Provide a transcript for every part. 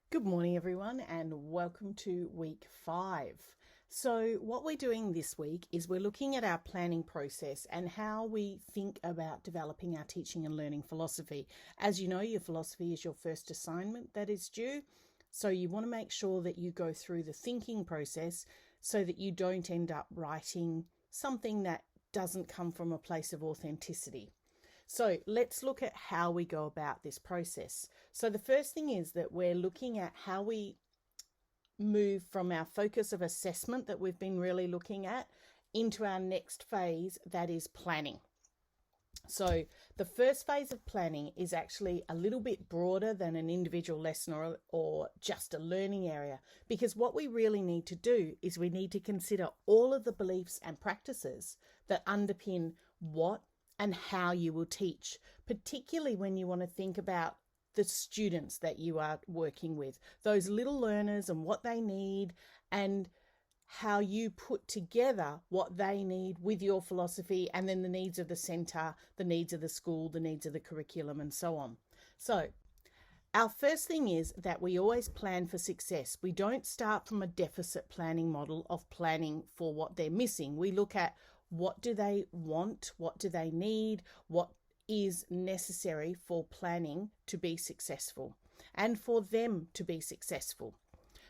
Good morning, everyone, and welcome to week 5. So, what we're doing this week is we're looking at our planning process and how we think about developing our teaching and learning philosophy. As you know, your philosophy is your first assignment that is due. So, you want to make sure that you go through the thinking process so that you don't end up writing something that doesn't come from a place of authenticity. So let's look at how we go about this process. So the first thing is that we're looking at how we move from our focus of assessment that we've been really looking at into our next phase, that is planning. So the first phase of planning is actually a little bit broader than an individual lesson or just a learning area, because what we really need to do is we need to consider all of the beliefs and practices that underpin what and how you will teach, particularly when you want to think about the students that you are working with, those little learners and what they need, and how you put together what they need with your philosophy, and then the needs of the centre, the needs of the school, the needs of the curriculum, and so on. So our first thing is that we always plan for success. We don't start from a deficit planning model of planning for what they're missing. We look at what do they want, what do they need, what is necessary for planning to be successful and for them to be successful.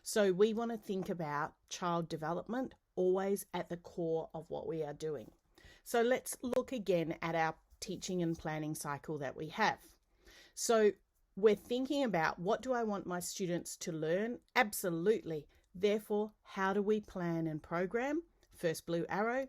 So we want to think about child development always at the core of what we are doing. So let's look again at our teaching and planning cycle that we have. So we're thinking about, what do I want my students to learn? Absolutely. Therefore, how do we plan and program? First blue arrow.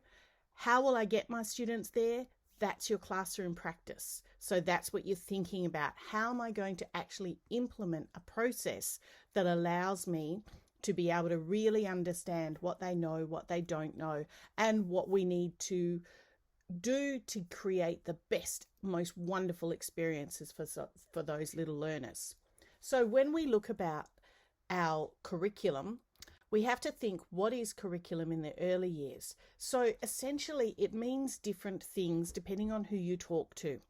How will I get my students there? That's your classroom practice. So that's what you're thinking about. How am I going to actually implement a process that allows me to be able to really understand what they know, what they don't know, and what we need to do to create the best, most wonderful experiences for those little learners. So when we look about our curriculum, we have to think, what is curriculum in the early years? So essentially it means different things depending on who you talk to.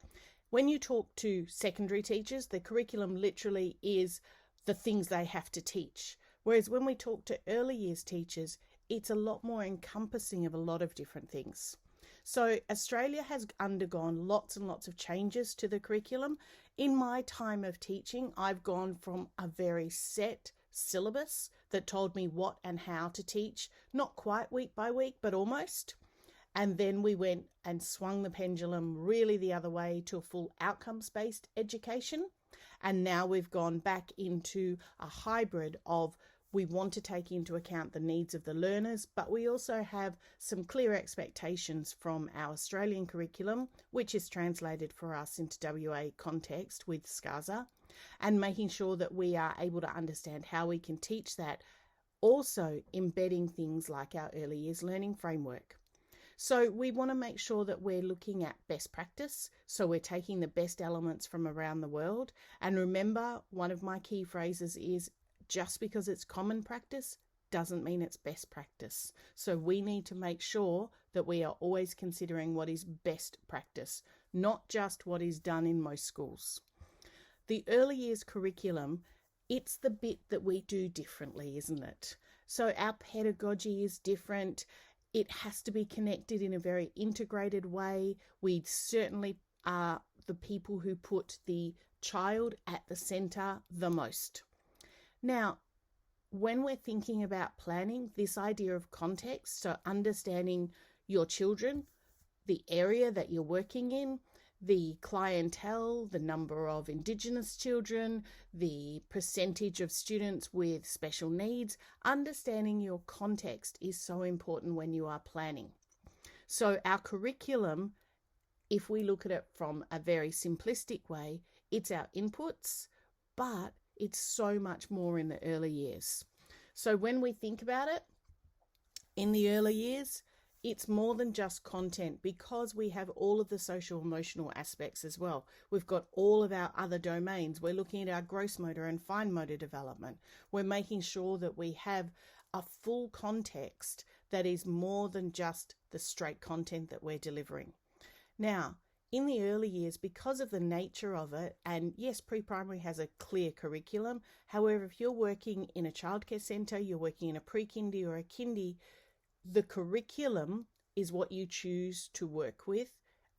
When you talk to secondary teachers, the curriculum literally is the things they have to teach. Whereas when we talk to early years teachers, it's a lot more encompassing of a lot of different things. So Australia has undergone lots and lots of changes to the curriculum. In my time of teaching, I've gone from a very set syllabus that told me what and how to teach, not quite week by week, but almost. And then we went and swung the pendulum really the other way to a full outcomes-based education. And now we've gone back into a hybrid of, we want to take into account the needs of the learners, but we also have some clear expectations from our Australian curriculum, which is translated for us into WA context with SCASA, and making sure that we are able to understand how we can teach that, also embedding things like our early years learning framework. So we want to make sure that we're looking at best practice. So we're taking the best elements from around the world. And remember, one of my key phrases is, just because it's common practice doesn't mean it's best practice. So we need to make sure that we are always considering what is best practice, not just what is done in most schools. The early years curriculum, it's the bit that we do differently, isn't it? So our pedagogy is different. It has to be connected in a very integrated way. We certainly are the people who put the child at the centre the most. Now, when we're thinking about planning, this idea of context, so understanding your children, the area that you're working in, the clientele, the number of Indigenous children, the percentage of students with special needs, understanding your context is so important when you are planning. So our curriculum, if we look at it from a very simplistic way, it's our inputs, but it's so much more in the early years. So when we think about it, in the early years, it's more than just content, because we have all of the social emotional aspects as well. We've got all of our other domains. We're looking at our gross motor and fine motor development. We're making sure that we have a full context that is more than just the straight content that we're delivering. Now, in the early years, because of the nature of it, and yes, pre-primary has a clear curriculum. However, if you're working in a childcare centre, you're working in a pre-kindy or a kindy, the curriculum is what you choose to work with,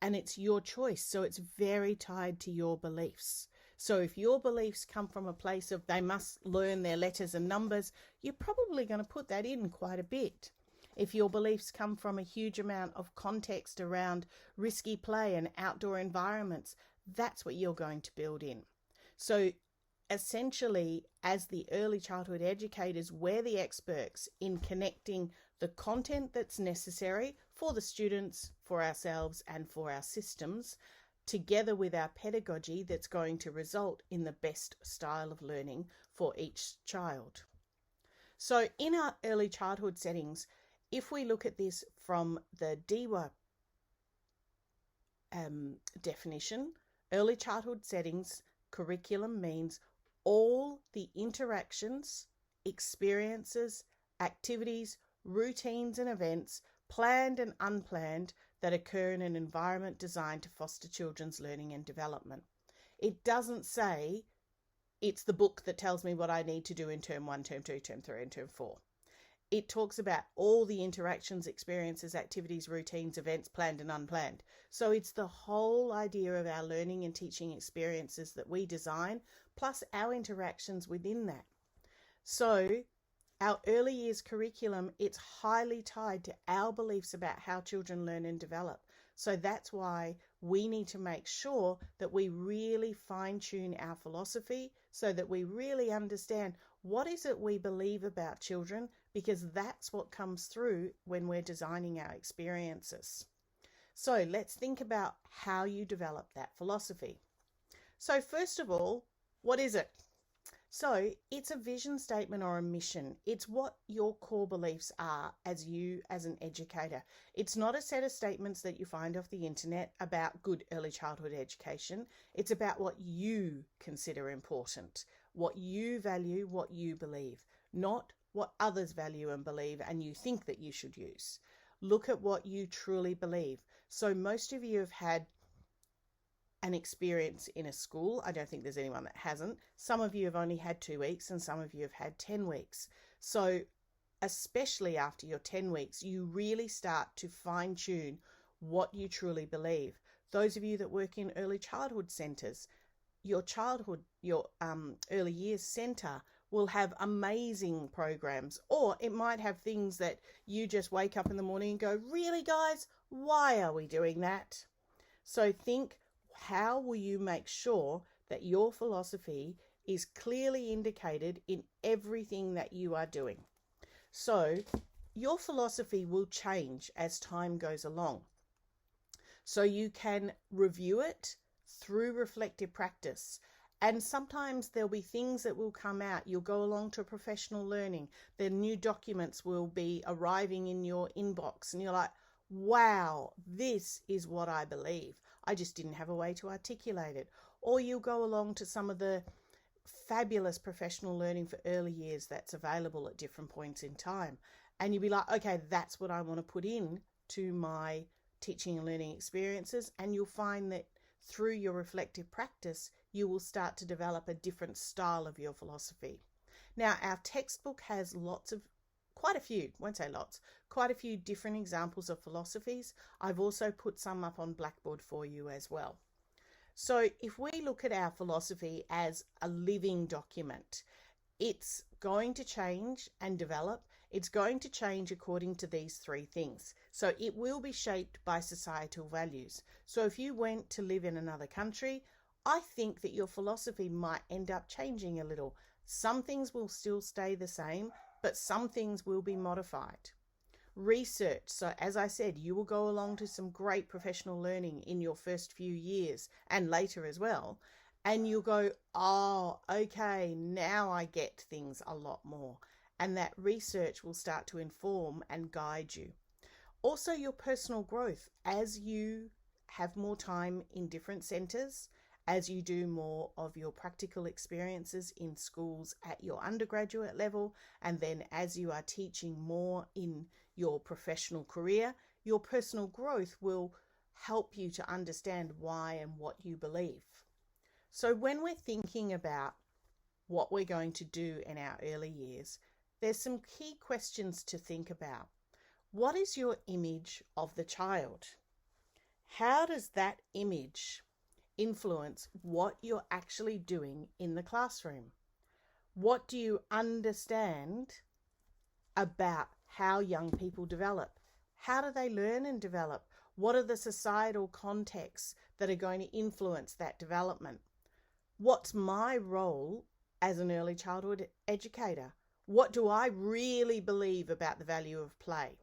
and it's your choice. So it's very tied to your beliefs. So if your beliefs come from a place of they must learn their letters and numbers, you're probably going to put that in quite a bit. If your beliefs come from a huge amount of context around risky play and outdoor environments, that's what you're going to build in. So essentially, as the early childhood educators, we're the experts in connecting the content that's necessary for the students, for ourselves, and for our systems, together with our pedagogy that's going to result in the best style of learning for each child. So in our early childhood settings, if we look at this from the DEWA definition, early childhood settings curriculum means all the interactions, experiences, activities, routines and events, planned and unplanned, that occur in an environment designed to foster children's learning and development. It doesn't say it's the book that tells me what I need to do in term 1, term 2, term 3 and term 4. It talks about all the interactions, experiences, activities, routines, events, planned and unplanned. So it's the whole idea of our learning and teaching experiences that we design, plus our interactions within that. So our early years curriculum, it's highly tied to our beliefs about how children learn and develop. So that's why we need to make sure that we really fine-tune our philosophy so that we really understand what is it we believe about children, because that's what comes through when we're designing our experiences. So let's think about how you develop that philosophy. So first of all, what is it? So it's a vision statement or a mission. It's what your core beliefs are as you as an educator. It's not a set of statements that you find off the internet about good early childhood education. It's about what you consider important, what you value, what you believe, not what others value and believe and you think that you should use. Look at what you truly believe. So most of you have had an experience in a school. I don't think there's anyone that hasn't. Some of you have only had 2 weeks and some of you have had 10 weeks. So especially after your 10 weeks, you really start to fine tune what you truly believe. Those of you that work in early childhood centres, your early years centre will have amazing programs, or it might have things that you just wake up in the morning and go, really guys, why are we doing that? So think, how will you make sure that your philosophy is clearly indicated in everything that you are doing? So your philosophy will change as time goes along. So you can review it through reflective practice. And sometimes there'll be things that will come out. You'll go along to a professional learning. The new documents will be arriving in your inbox and you're like, wow, this is what I believe. I just didn't have a way to articulate it. Or you'll go along to some of the fabulous professional learning for early years that's available at different points in time. And you'll be like, okay, that's what I want to put in to my teaching and learning experiences. And you'll find that through your reflective practice, you will start to develop a different style of your philosophy. Now, our textbook has quite a few different examples of philosophies. I've also put some up on Blackboard for you as well. So if we look at our philosophy as a living document, it's going to change and develop. It's going to change according to these 3 things. So it will be shaped by societal values. So if you went to live in another country, I think that your philosophy might end up changing a little. Some things will still stay the same, but some things will be modified. Research. So as I said, you will go along to some great professional learning in your first few years and later as well. And you'll go, oh, okay, now I get things a lot more. And that research will start to inform and guide you. Also, your personal growth as you have more time in different centres, as you do more of your practical experiences in schools at your undergraduate level, and then as you are teaching more in your professional career, your personal growth will help you to understand why and what you believe. So when we're thinking about what we're going to do in our early years, there's some key questions to think about. What is your image of the child? How does that image influence what you're actually doing in the classroom? What do you understand about how young people develop? How do they learn and develop? What are the societal contexts that are going to influence that development? What's my role as an early childhood educator? What do I really believe about the value of play?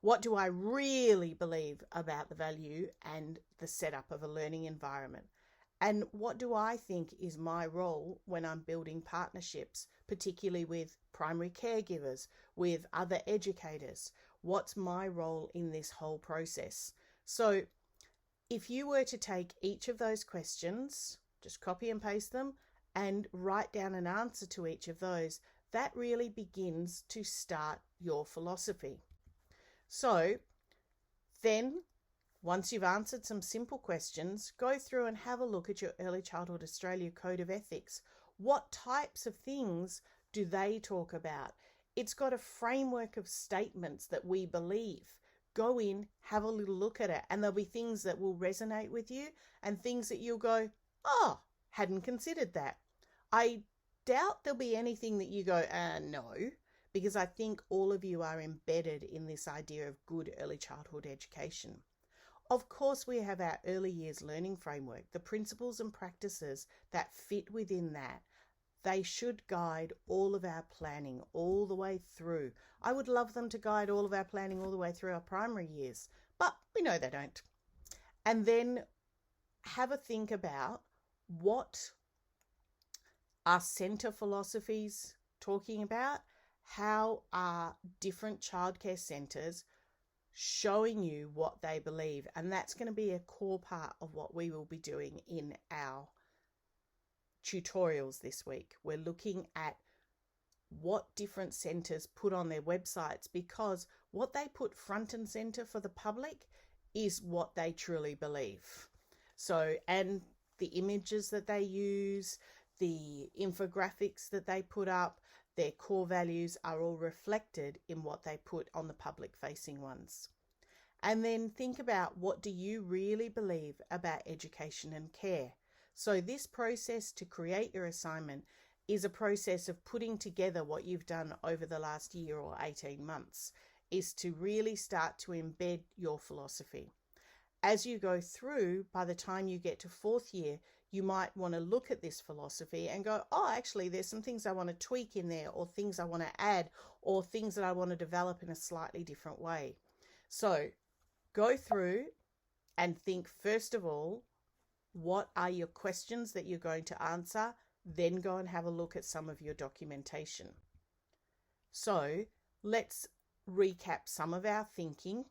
What do I really believe about the value and the setup of a learning environment? And what do I think is my role when I'm building partnerships, particularly with primary caregivers, with other educators? What's my role in this whole process? So if you were to take each of those questions, just copy and paste them and write down an answer to each of those, that really begins to start your philosophy. So then, once you've answered some simple questions, go through and have a look at your Early Childhood Australia Code of Ethics. What types of things do they talk about? It's got a framework of statements that we believe. Go in, have a little look at it, and there'll be things that will resonate with you and things that you'll go, oh, hadn't considered that. I doubt there'll be anything that you go, no, because I think all of you are embedded in this idea of good early childhood education. Of course, we have our early years learning framework, the principles and practices that fit within that. They should guide all of our planning all the way through. I would love them to guide all of our planning all the way through our primary years, but we know they don't. And then have a think about what are centre philosophies talking about? How are different childcare centres showing you what they believe? And that's going to be a core part of what we will be doing in our tutorials this week. We're looking at what different centres put on their websites, because what they put front and centre for the public is what they truly believe. So, and the images that they use, the infographics that they put up, their core values are all reflected in what they put on the public facing ones. And then think about, what do you really believe about education and care? So this process to create your assignment is a process of putting together what you've done over the last year or 18 months, is to really start to embed your philosophy. As you go through, by the time you get to fourth year, you might want to look at this philosophy and go, oh, actually, there's some things I want to tweak in there, or things I want to add, or things that I want to develop in a slightly different way. So go through and think, first of all, what are your questions that you're going to answer? Then go and have a look at some of your documentation. So let's recap some of our thinking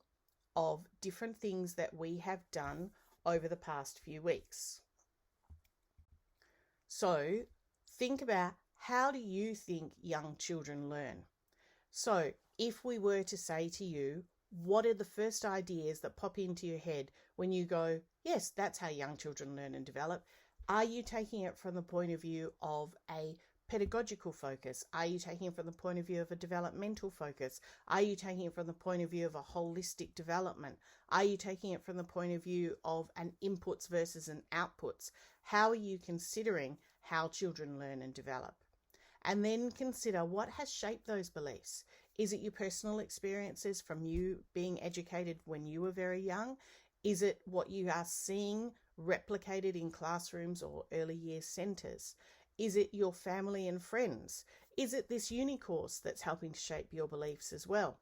of different things that we have done over the past few weeks. So think about, how do you think young children learn? So if we were to say to you, what are the first ideas that pop into your head when you go, yes, that's how young children learn and develop? Are you taking it from the point of view of a pedagogical focus? Are you taking it from the point of view of a developmental focus? Are you taking it from the point of view of a holistic development? Are you taking it from the point of view of an inputs versus an outputs? How are you considering how children learn and develop? And then consider, what has shaped those beliefs? Is it your personal experiences from you being educated when you were very young? Is it what you are seeing replicated in classrooms or early year centres? Is it your family and friends? Is it this uni course that's helping to shape your beliefs as well?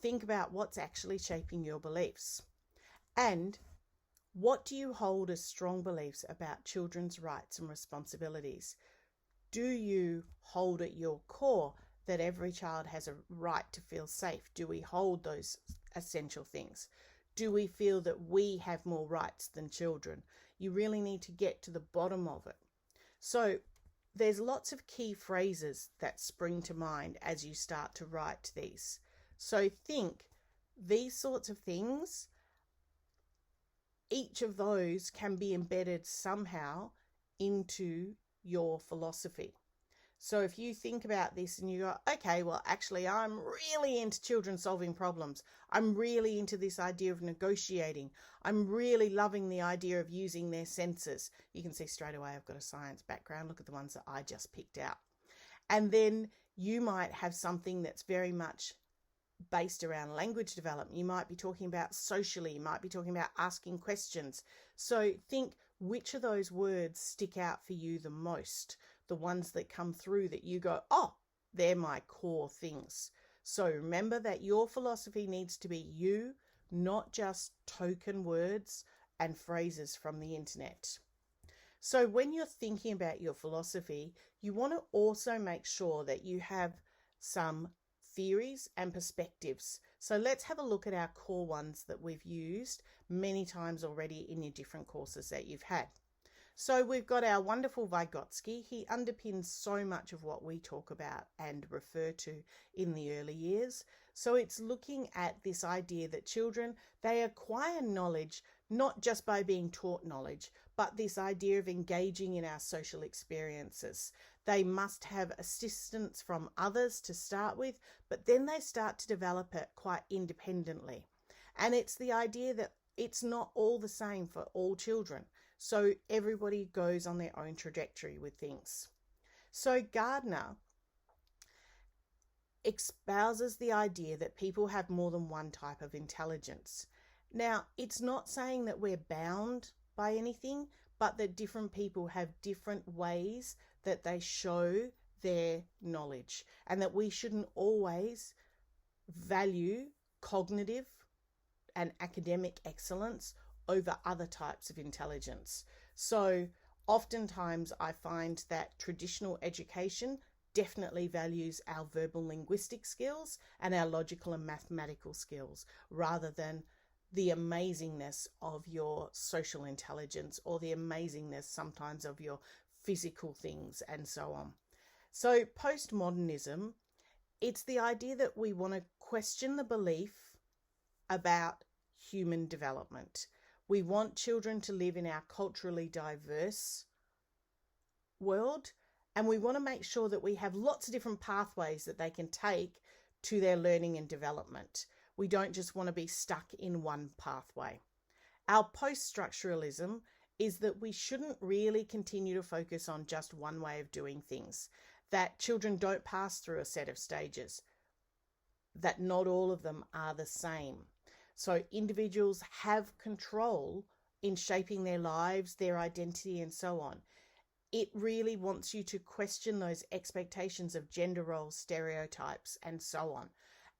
Think about what's actually shaping your beliefs. And what do you hold as strong beliefs about children's rights and responsibilities? Do you hold at your core that every child has a right to feel safe? Do we hold those essential things? Do we feel that we have more rights than children? You really need to get to the bottom of it. So there's lots of key phrases that spring to mind as you start to write these. So think, these sorts of things each of those can be embedded somehow into your philosophy. So if you think about this and you go, okay, well, actually, I'm really into children solving problems. I'm really into this idea of negotiating. I'm really loving the idea of using their senses. You can see straight away I've got a science background. Look at the ones that I just picked out. And then you might have something that's very much based around language development. You might be talking about socially. You might be talking about asking questions. So think, which of those words stick out for you the most? The ones that come through that you go, oh, they're my core things. So remember that your philosophy needs to be you, not just token words and phrases from the internet. So when you're thinking about your philosophy, you want to also make sure that you have some theories and perspectives. So let's have a look at our core ones that we've used many times already in your different courses that you've had. So we've got our wonderful Vygotsky. He underpins so much of what we talk about and refer to in the early years. So it's looking at this idea that children, they acquire knowledge not just by being taught knowledge, but this idea of engaging in our social experiences. They must have assistance from others to start with, but then they start to develop it quite independently. And it's the idea that it's not all the same for all children. So everybody goes on their own trajectory with things. So Gardner espouses the idea that people have more than one type of intelligence. Now, it's not saying that we're bound by anything, but that different people have different ways that they show their knowledge, and that we shouldn't always value cognitive and academic excellence over other types of intelligence. So oftentimes I find that traditional education definitely values our verbal linguistic skills and our logical and mathematical skills rather than the amazingness of your social intelligence or the amazingness sometimes of your physical things and so on. So postmodernism, it's the idea that we want to question the belief about human development. We want children to live in our culturally diverse world, and we want to make sure that we have lots of different pathways that they can take to their learning and development. We don't just want to be stuck in one pathway. Our post-structuralism is that we shouldn't really continue to focus on just one way of doing things, that children don't pass through a set of stages, that not all of them are the same. So individuals have control in shaping their lives, their identity, and so on. It really wants you to question those expectations of gender roles, stereotypes, and so on.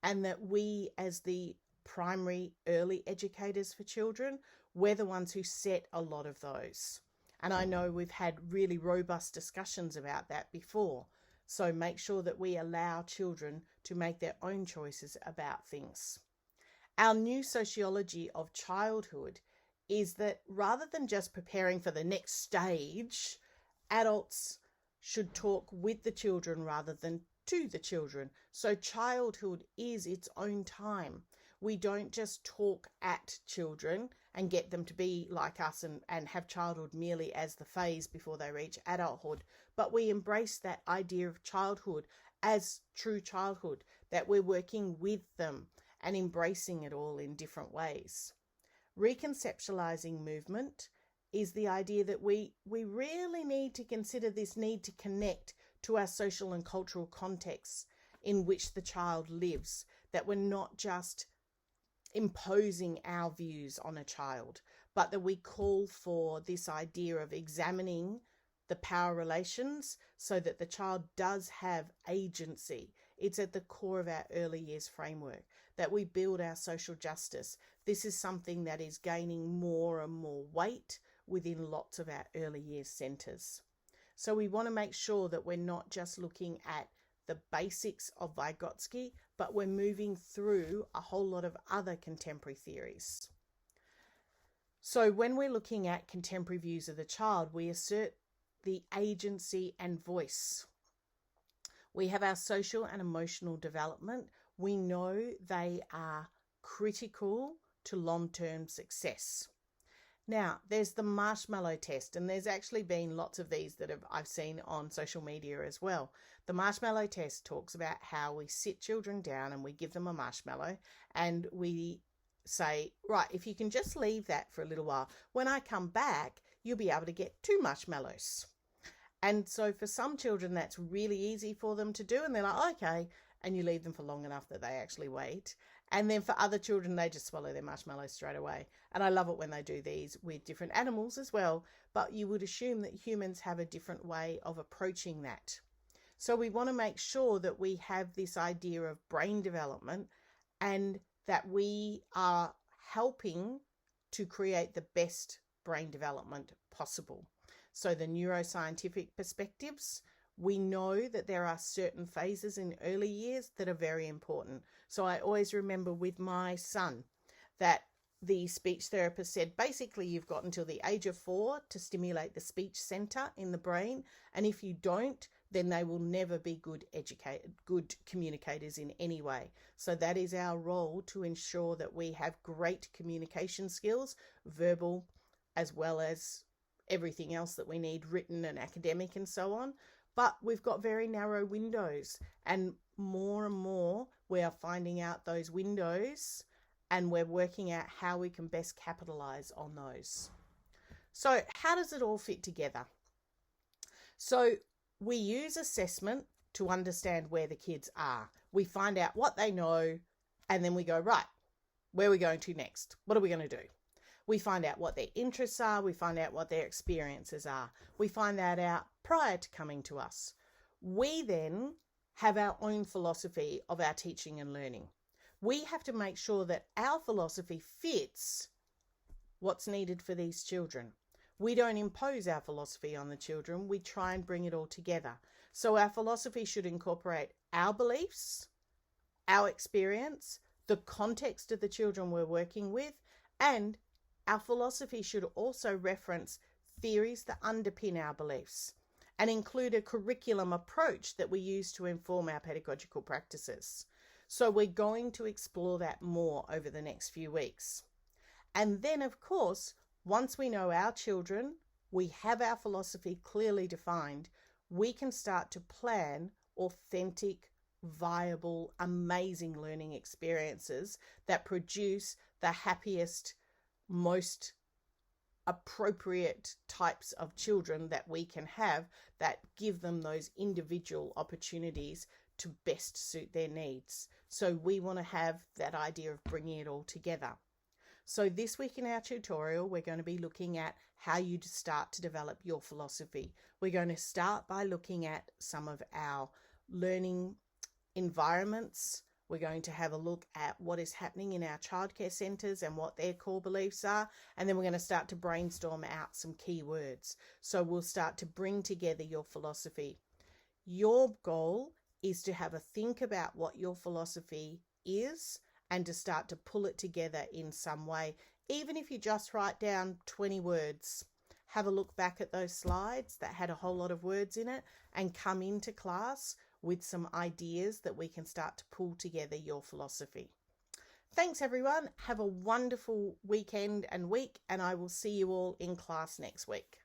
And that we, as the primary early educators for children, we're the ones who set a lot of those. And I know we've had really robust discussions about that before. So make sure that we allow children to make their own choices about things. Our new sociology of childhood is that rather than just preparing for the next stage, adults should talk with the children rather than to the children. So childhood is its own time. We don't just talk at children and get them to be like us and have childhood merely as the phase before they reach adulthood, but we embrace that idea of childhood as true childhood, that we're working with them and embracing it all in different ways. Reconceptualizing movement is the idea that we really need to consider this need to connect to our social and cultural contexts in which the child lives, that we're not just imposing our views on a child, but that we call for this idea of examining the power relations so that the child does have agency. It's at the core of our early years framework, that we build our social justice. This is something that is gaining more and more weight within lots of our early years centres. So we want to make sure that we're not just looking at the basics of Vygotsky, but we're moving through a whole lot of other contemporary theories. So when we're looking at contemporary views of the child, we assert the agency and voice. We have our social and emotional development. We know they are critical to long-term success. Now, there's the marshmallow test, and there's actually been lots of these that I've seen on social media as well. The marshmallow test talks about how we sit children down and we give them a marshmallow and we say, right, if you can just leave that for a little while, when I come back, you'll be able to get 2 marshmallows. And so for some children, that's really easy for them to do. And they're like, okay. And you leave them for long enough that they actually wait. And then for other children, they just swallow their marshmallows straight away. And I love it when they do these with different animals as well. But you would assume that humans have a different way of approaching that. So we want to make sure that we have this idea of brain development and that we are helping to create the best brain development possible. So the neuroscientific perspectives, we know that there are certain phases in early years that are very important. So I always remember with my son that the speech therapist said, basically, you've got until the age of 4 to stimulate the speech center in the brain. And if you don't, then they will never be good communicators in any way. So that is our role, to ensure that we have great communication skills, verbal, as well as everything else that we need, written and academic and so on. But we've got very narrow windows, and more we are finding out those windows, and we're working out how we can best capitalize on those. So how does it all fit together? So we use assessment to understand where the kids are. We find out what they know, and then we go, right, where are we going to next? What are we going to do? We find out what their interests are. We find out what their experiences are. We find that out prior to coming to us. We then have our own philosophy of our teaching and learning. We have to make sure that our philosophy fits what's needed for these children. We don't impose our philosophy on the children. We try and bring it all together. So our philosophy should incorporate our beliefs, our experience, the context of the children we're working with, and our philosophy should also reference theories that underpin our beliefs and include a curriculum approach that we use to inform our pedagogical practices. So we're going to explore that more over the next few weeks. And then, of course, once we know our children, we have our philosophy clearly defined, we can start to plan authentic, viable, amazing learning experiences that produce the happiest, most appropriate types of children that we can have, that give them those individual opportunities to best suit their needs. So we want to have that idea of bringing it all together. So this week in our tutorial, we're going to be looking at how you start to develop your philosophy. We're going to start by looking at some of our learning environments. We're going to have a look at what is happening in our childcare centres and what their core beliefs are. And then we're going to start to brainstorm out some key words. So we'll start to bring together your philosophy. Your goal is to have a think about what your philosophy is and to start to pull it together in some way. Even if you just write down 20 words, have a look back at those slides that had a whole lot of words in it and come into class with some ideas that we can start to pull together your philosophy. Thanks everyone. Have a wonderful weekend and week, and I will see you all in class next week.